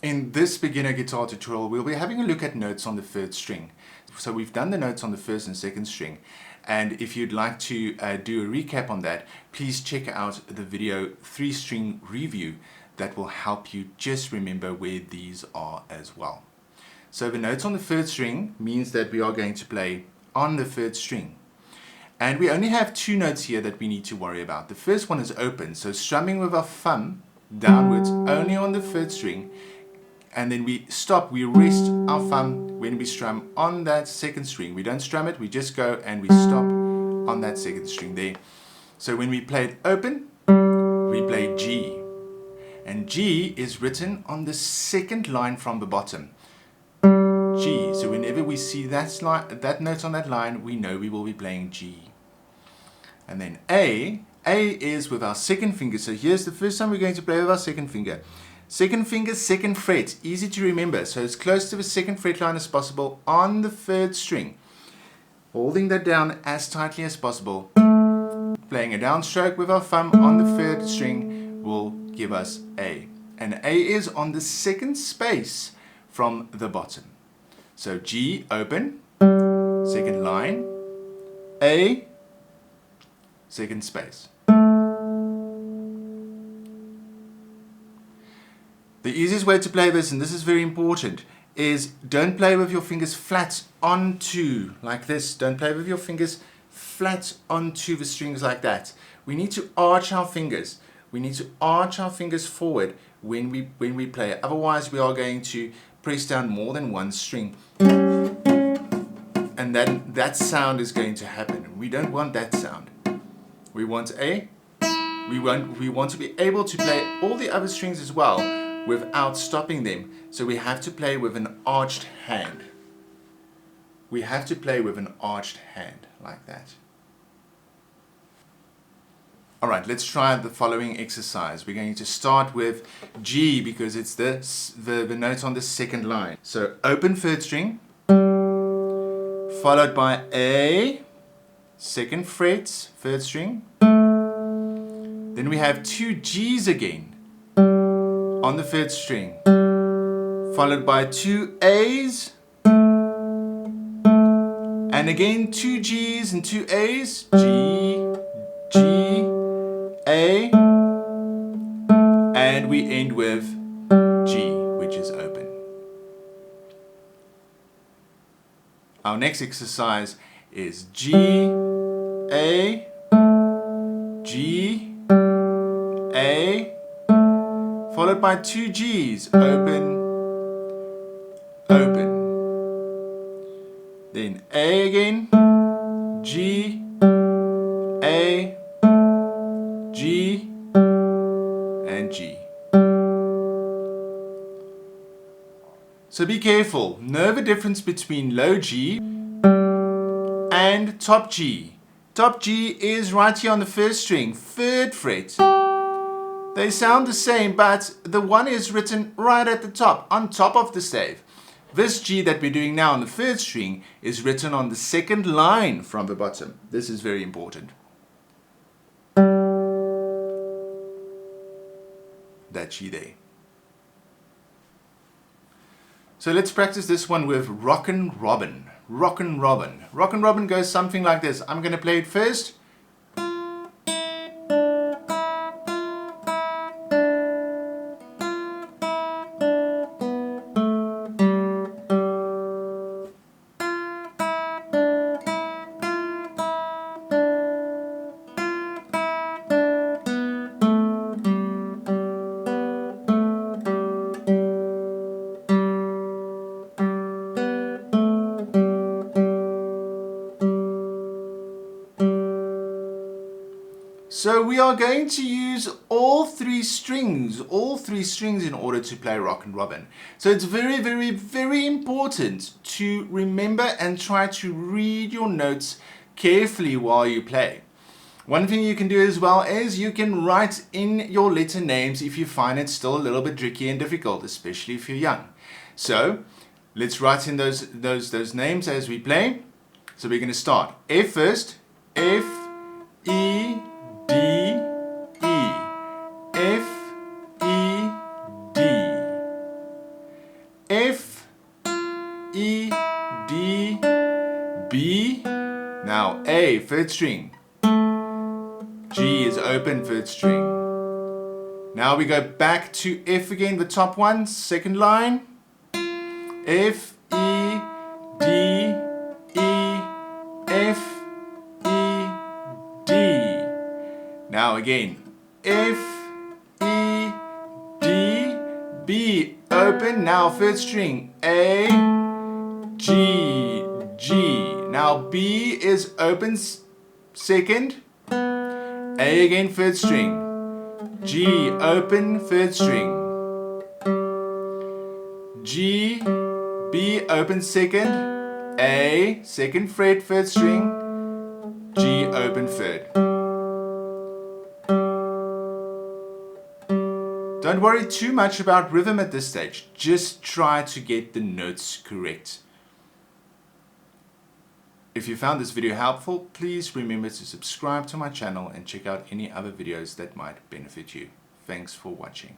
In this beginner guitar tutorial, we'll be having a look at notes on the third string. So we've done the notes on the first and second string, and if you'd like to do a recap on that, please check out the video 3-string review that will help you just remember where these are as well. So the notes on the third string means that we are going to play on the third string. And we only have 2 notes here that we need to worry about. The first one is open, so strumming with our thumb downwards only on the third string. And then we stop, we rest our thumb when we strum on that second string. We don't strum it, we just go and we stop on that second string there. So when we play it open, we play G. And G is written on the second line from the bottom. G. So whenever we see that note on that line, we know we will be playing G. And then A is with our second finger. So here's the first time we're going to play with our second finger. Second finger, second fret, easy to remember, so as close to the second fret line as possible on the third string. Holding that down as tightly as possible. Playing a downstroke with our thumb on the third string will give us A. And A is on the second space from the bottom. So G, open, second line, A, second space. The easiest way to play this, and this is very important, is don't play with your fingers flat onto, like this. Don't play with your fingers flat onto the strings like that. We need to arch our fingers. We need to arch our fingers forward when we play. Otherwise, we are going to press down more than one string. And that sound is going to happen. We don't want that sound. We want A. We want to be able to play all the other strings as well, without stopping them. So we have to play with an arched hand. We have to play with an arched hand like that. Alright, let's try the following exercise. We're going to start with G because it's the note on the second line. So open third string, followed by A, second fret, third string. Then we have 2 G's again on the third string, followed by 2 A's, and again 2 G's and 2 A's, G, G, A, and we end with G, which is open. Our next exercise is G, A, G, A, followed by 2 G's, open, open. Then A again, G, A, G, and G. So be careful, know the difference between low G and top G. Top G is right here on the first string, third fret. They sound the same, but the one is written right at the top, on top of the stave. This G that we're doing now on the third string is written on the second line from the bottom. This is very important. That G there. So let's practice this one with Rockin Robin. Rockin Robin. Rockin Robin goes something like this. I'm going to play it first. So we are going to use all three strings in order to play Rockin Robin. So it's very, very, very important to remember and try to read your notes carefully while you play. One thing you can do as well is you can write in your letter names if you find it still a little bit tricky and difficult, especially if you're young. So let's write in those names as we play. So we're going to start. F first. F, E, D, E. F, E, D. F, E, D, B. Now A, third string. G is open, third string. Now we go back to F again, the top one, second line. F, E, D, E, F, E, D. Now again, F, E, D, B, open. Now third string, A, G, G. Now B is open, second. A again, third string. G, open, third string. G, B, open, second. A, second fret, third string. G, open, third. Don't worry too much about rhythm at this stage. Just try to get the notes correct. If you found this video helpful, please remember to subscribe to my channel and check out any other videos that might benefit you. Thanks for watching.